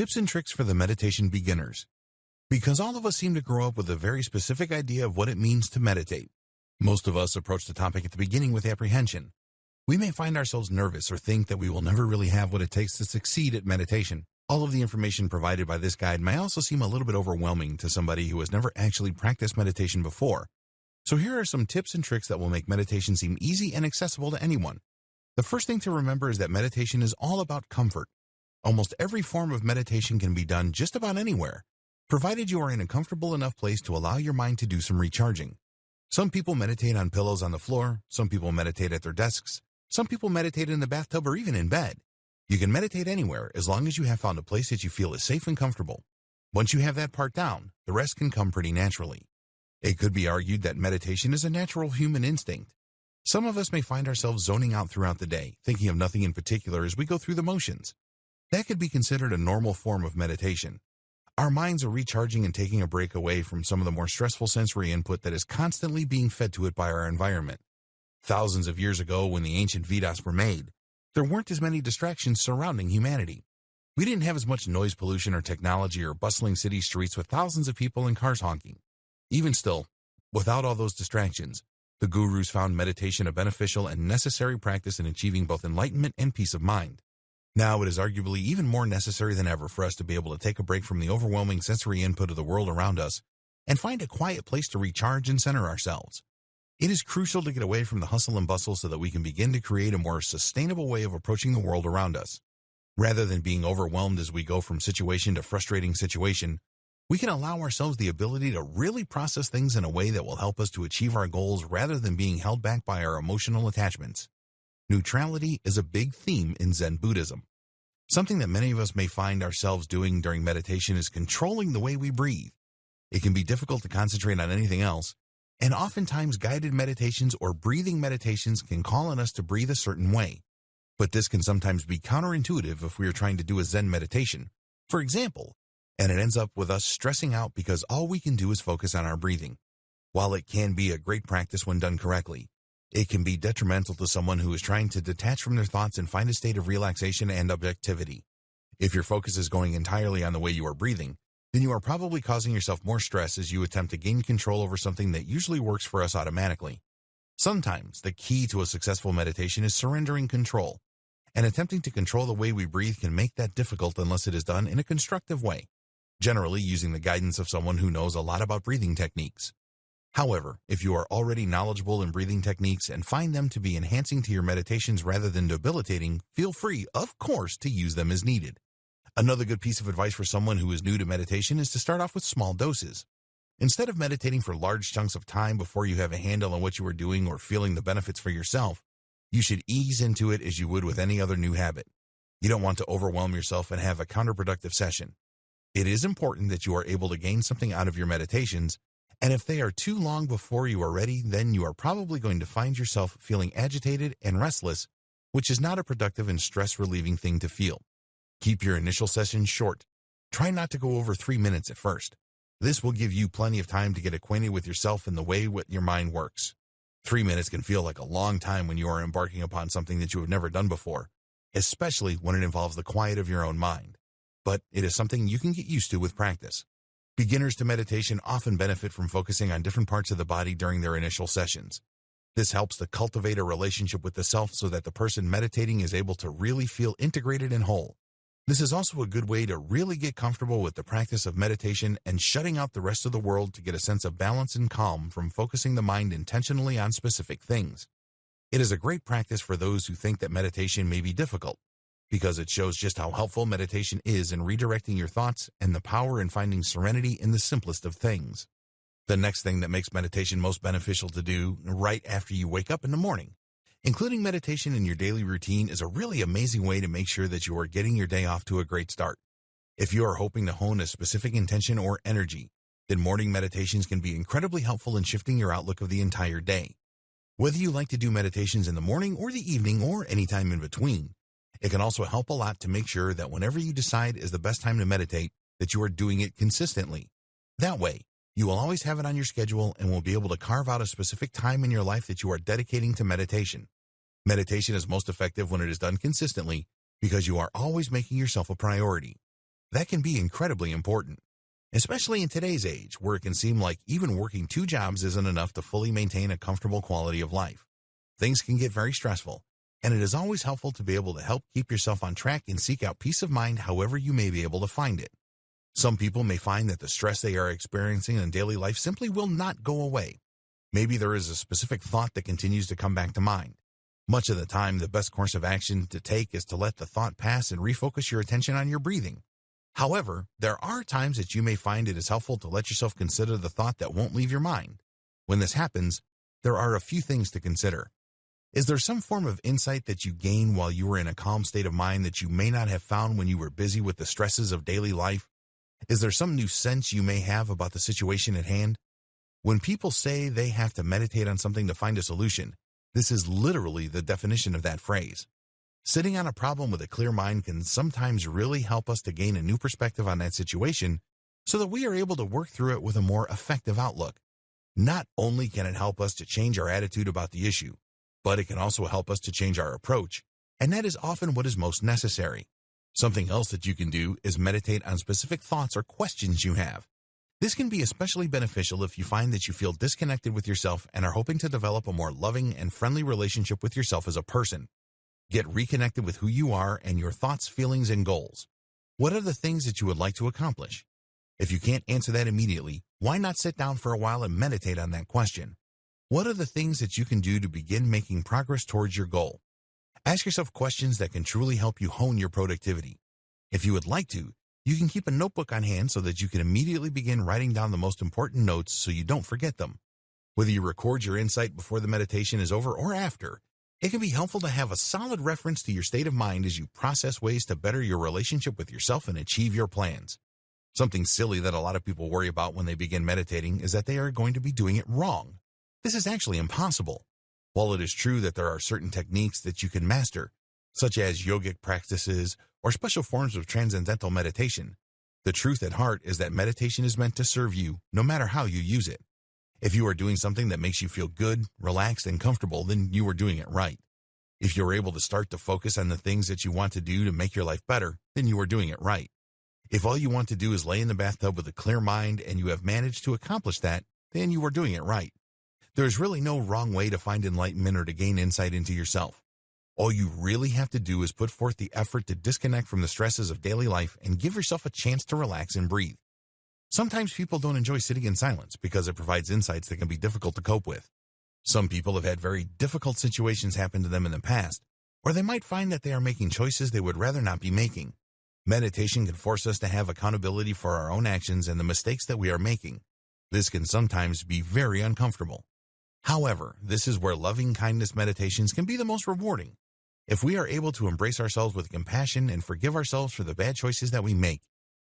Tips and tricks for the meditation beginners. Because all of us seem to grow up with a very specific idea of what it means to meditate. Most of us approach the topic at the beginning with apprehension. We may find ourselves nervous or think that we will never really have what it takes to succeed at meditation. All of the information provided by this guide may also seem a little bit overwhelming to somebody who has never actually practiced meditation before. So here are some tips and tricks that will make meditation seem easy and accessible to anyone. The first thing to remember is that meditation is all about comfort. Almost every form of meditation can be done just about anywhere, provided you are in a comfortable enough place to allow your mind to do some recharging. Some people meditate on pillows on the floor, some people meditate at their desks, some people meditate in the bathtub or even in bed. You can meditate anywhere as long as you have found a place that you feel is safe and comfortable. Once you have that part down, the rest can come pretty naturally. It could be argued that meditation is a natural human instinct. Some of us may find ourselves zoning out throughout the day, thinking of nothing in particular as we go through the motions. That could be considered a normal form of meditation. Our minds are recharging and taking a break away from some of the more stressful sensory input that is constantly being fed to it by our environment. Thousands of years ago, when the ancient Vedas were made, there weren't as many distractions surrounding humanity. We didn't have as much noise pollution or technology or bustling city streets with thousands of people and cars honking. Even still, without all those distractions, the gurus found meditation a beneficial and necessary practice in achieving both enlightenment and peace of mind. Now it is arguably even more necessary than ever for us to be able to take a break from the overwhelming sensory input of the world around us and find a quiet place to recharge and center ourselves. It is crucial to get away from the hustle and bustle so that we can begin to create a more sustainable way of approaching the world around us. Rather than being overwhelmed as we go from situation to frustrating situation, we can allow ourselves the ability to really process things in a way that will help us to achieve our goals rather than being held back by our emotional attachments. Neutrality is a big theme in Zen Buddhism. Something that many of us may find ourselves doing during meditation is controlling the way we breathe. It can be difficult to concentrate on anything else, and oftentimes guided meditations or breathing meditations can call on us to breathe a certain way. But this can sometimes be counterintuitive if we are trying to do a Zen meditation, for example, and it ends up with us stressing out because all we can do is focus on our breathing. While it can be a great practice when done correctly, it can be detrimental to someone who is trying to detach from their thoughts and find a state of relaxation and objectivity. If your focus is going entirely on the way you are breathing, then you are probably causing yourself more stress as you attempt to gain control over something that usually works for us automatically. Sometimes the key to a successful meditation is surrendering control, and attempting to control the way we breathe can make that difficult unless it is done in a constructive way, generally using the guidance of someone who knows a lot about breathing techniques. However, if you are already knowledgeable in breathing techniques and find them to be enhancing to your meditations rather than debilitating, feel free, of course, to use them as needed. Another good piece of advice for someone who is new to meditation is to start off with small doses. Instead of meditating for large chunks of time before you have a handle on what you are doing or feeling the benefits for yourself, you should ease into it as you would with any other new habit. You don't want to overwhelm yourself and have a counterproductive session. It is important that you are able to gain something out of your meditations, and if they are too long before you are ready, then you are probably going to find yourself feeling agitated and restless, which is not a productive and stress-relieving thing to feel. Keep your initial sessions short. Try not to go over 3 minutes at first. This will give you plenty of time to get acquainted with yourself and the way your mind works. 3 minutes can feel like a long time when you are embarking upon something that you have never done before, especially when it involves the quiet of your own mind. But it is something you can get used to with practice. Beginners to meditation often benefit from focusing on different parts of the body during their initial sessions. This helps to cultivate a relationship with the self so that the person meditating is able to really feel integrated and whole. This is also a good way to really get comfortable with the practice of meditation and shutting out the rest of the world to get a sense of balance and calm from focusing the mind intentionally on specific things. It is a great practice for those who think that meditation may be difficult, because it shows just how helpful meditation is in redirecting your thoughts and the power in finding serenity in the simplest of things. The next thing that makes meditation most beneficial to do right after you wake up in the morning. Including meditation in your daily routine is a really amazing way to make sure that you are getting your day off to a great start. If you are hoping to hone a specific intention or energy, then morning meditations can be incredibly helpful in shifting your outlook of the entire day. Whether you like to do meditations in the morning or the evening or any time in between, it can also help a lot to make sure that whenever you decide is the best time to meditate, that you are doing it consistently. That way, you will always have it on your schedule and will be able to carve out a specific time in your life that you are dedicating to meditation. Meditation is most effective when it is done consistently because you are always making yourself a priority. That can be incredibly important, especially in today's age where it can seem like even working two jobs isn't enough to fully maintain a comfortable quality of life. Things can get very stressful, and it is always helpful to be able to help keep yourself on track and seek out peace of mind however you may be able to find it. Some people may find that the stress they are experiencing in daily life simply will not go away. Maybe there is a specific thought that continues to come back to mind. Much of the time, the best course of action to take is to let the thought pass and refocus your attention on your breathing. However, there are times that you may find it is helpful to let yourself consider the thought that won't leave your mind. When this happens, there are a few things to consider. Is there some form of insight that you gain while you were in a calm state of mind that you may not have found when you were busy with the stresses of daily life? Is there some new sense you may have about the situation at hand? When people say they have to meditate on something to find a solution, this is literally the definition of that phrase. Sitting on a problem with a clear mind can sometimes really help us to gain a new perspective on that situation so that we are able to work through it with a more effective outlook. Not only can it help us to change our attitude about the issue, but it can also help us to change our approach, and that is often what is most necessary. Something else that you can do is meditate on specific thoughts or questions you have. This can be especially beneficial if you find that you feel disconnected with yourself and are hoping to develop a more loving and friendly relationship with yourself as a person. Get reconnected with who you are and your thoughts, feelings, and goals. What are the things that you would like to accomplish? If you can't answer that immediately, why not sit down for a while and meditate on that question? What are the things that you can do to begin making progress towards your goal? Ask yourself questions that can truly help you hone your productivity. If you would like to, you can keep a notebook on hand so that you can immediately begin writing down the most important notes so you don't forget them. Whether you record your insight before the meditation is over or after, it can be helpful to have a solid reference to your state of mind as you process ways to better your relationship with yourself and achieve your plans. Something silly that a lot of people worry about when they begin meditating is that they are going to be doing it wrong. This is actually impossible. While it is true that there are certain techniques that you can master, such as yogic practices or special forms of transcendental meditation, the truth at heart is that meditation is meant to serve you no matter how you use it. If you are doing something that makes you feel good, relaxed, and comfortable, then you are doing it right. If you are able to start to focus on the things that you want to do to make your life better, then you are doing it right. If all you want to do is lay in the bathtub with a clear mind and you have managed to accomplish that, then you are doing it right. There is really no wrong way to find enlightenment or to gain insight into yourself. All you really have to do is put forth the effort to disconnect from the stresses of daily life and give yourself a chance to relax and breathe. Sometimes people don't enjoy sitting in silence because it provides insights that can be difficult to cope with. Some people have had very difficult situations happen to them in the past, or they might find that they are making choices they would rather not be making. Meditation can force us to have accountability for our own actions and the mistakes that we are making. This can sometimes be very uncomfortable. However, this is where loving kindness meditations can be the most rewarding. If we are able to embrace ourselves with compassion and forgive ourselves for the bad choices that we make,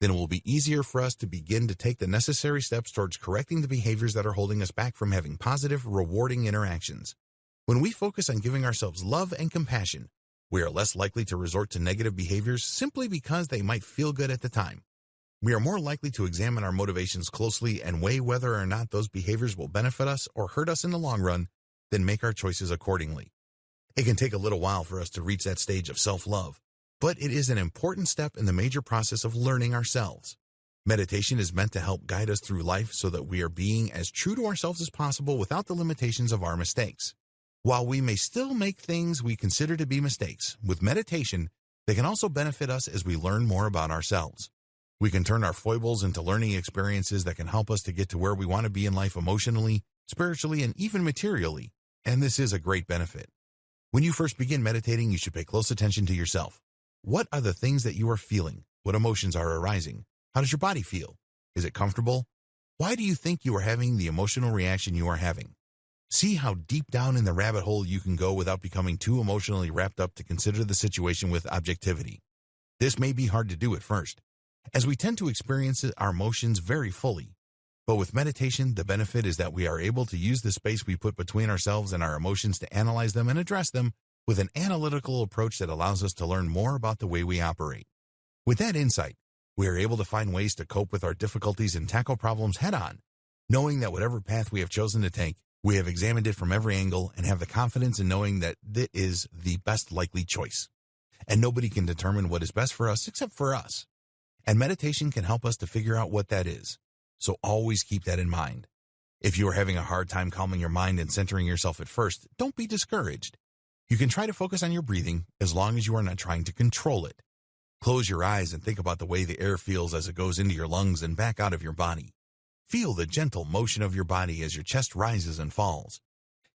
then it will be easier for us to begin to take the necessary steps towards correcting the behaviors that are holding us back from having positive, rewarding interactions. When we focus on giving ourselves love and compassion, we are less likely to resort to negative behaviors simply because they might feel good at the time. We are more likely to examine our motivations closely and weigh whether or not those behaviors will benefit us or hurt us in the long run, then make our choices accordingly. It can take a little while for us to reach that stage of self-love, but it is an important step in the major process of learning ourselves. Meditation is meant to help guide us through life so that we are being as true to ourselves as possible without the limitations of our mistakes. While we may still make things we consider to be mistakes, with meditation, they can also benefit us as we learn more about ourselves. We can turn our foibles into learning experiences that can help us to get to where we want to be in life emotionally, spiritually, and even materially, and this is a great benefit. When you first begin meditating, you should pay close attention to yourself. What are the things that you are feeling? What emotions are arising? How does your body feel? Is it comfortable? Why do you think you are having the emotional reaction you are having? See how deep down in the rabbit hole you can go without becoming too emotionally wrapped up to consider the situation with objectivity. This may be hard to do at first, as we tend to experience our emotions very fully. But with meditation, the benefit is that we are able to use the space we put between ourselves and our emotions to analyze them and address them with an analytical approach that allows us to learn more about the way we operate. With that insight, we are able to find ways to cope with our difficulties and tackle problems head-on, knowing that whatever path we have chosen to take, we have examined it from every angle and have the confidence in knowing that it is the best likely choice. And nobody can determine what is best for us except for us. And meditation can help us to figure out what that is. So always keep that in mind. If you are having a hard time calming your mind and centering yourself at first, don't be discouraged. You can try to focus on your breathing as long as you are not trying to control it. Close your eyes and think about the way the air feels as it goes into your lungs and back out of your body. Feel the gentle motion of your body as your chest rises and falls.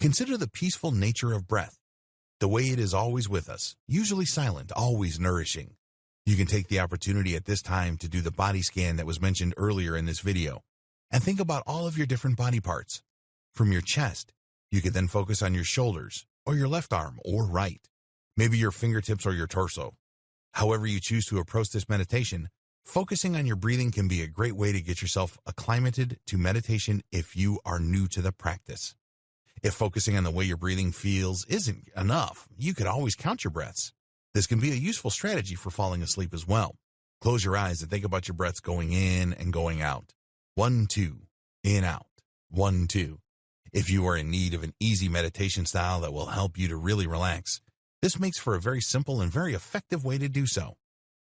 Consider the peaceful nature of breath, the way it is always with us, usually silent, always nourishing. You can take the opportunity at this time to do the body scan that was mentioned earlier in this video, and think about all of your different body parts. From your chest, you can then focus on your shoulders, or your left arm, or right, maybe your fingertips or your torso. However you choose to approach this meditation, focusing on your breathing can be a great way to get yourself acclimated to meditation if you are new to the practice. If focusing on the way your breathing feels isn't enough, you could always count your breaths. This can be a useful strategy for falling asleep as well. Close your eyes and think about your breaths going in and going out. 1, 2, in, out. 1, 2. If you are in need of an easy meditation style that will help you to really relax, this makes for a very simple and very effective way to do so.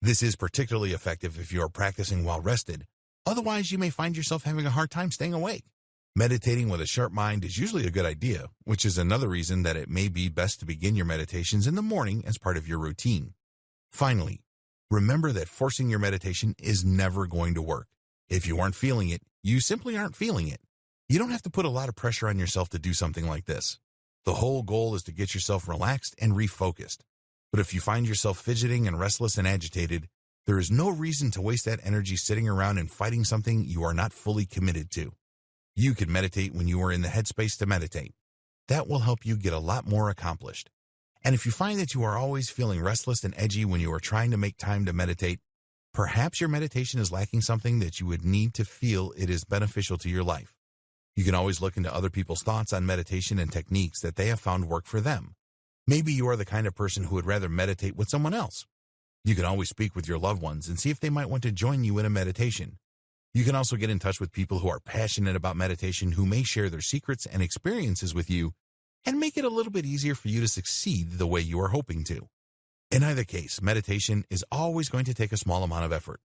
This is particularly effective if you are practicing while rested. Otherwise, you may find yourself having a hard time staying awake. Meditating with a sharp mind is usually a good idea, which is another reason that it may be best to begin your meditations in the morning as part of your routine. Finally, remember that forcing your meditation is never going to work. If you aren't feeling it, you simply aren't feeling it. You don't have to put a lot of pressure on yourself to do something like this. The whole goal is to get yourself relaxed and refocused. But if you find yourself fidgeting and restless and agitated, there is no reason to waste that energy sitting around and fighting something you are not fully committed to. You can meditate when you are in the headspace to meditate. That will help you get a lot more accomplished. And if you find that you are always feeling restless and edgy when you are trying to make time to meditate, perhaps your meditation is lacking something that you would need to feel it is beneficial to your life. You can always look into other people's thoughts on meditation and techniques that they have found work for them. Maybe you are the kind of person who would rather meditate with someone else. You can always speak with your loved ones and see if they might want to join you in a meditation. You can also get in touch with people who are passionate about meditation who may share their secrets and experiences with you and make it a little bit easier for you to succeed the way you are hoping to. In either case, meditation is always going to take a small amount of effort.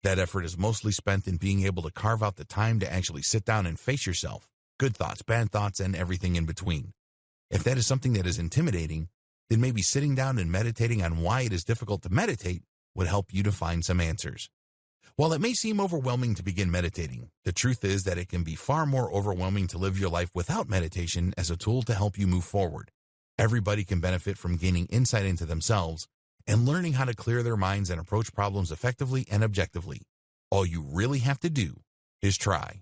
That effort is mostly spent in being able to carve out the time to actually sit down and face yourself, good thoughts, bad thoughts, and everything in between. If that is something that is intimidating, then maybe sitting down and meditating on why it is difficult to meditate would help you to find some answers. While it may seem overwhelming to begin meditating, the truth is that it can be far more overwhelming to live your life without meditation as a tool to help you move forward. Everybody can benefit from gaining insight into themselves and learning how to clear their minds and approach problems effectively and objectively. All you really have to do is try.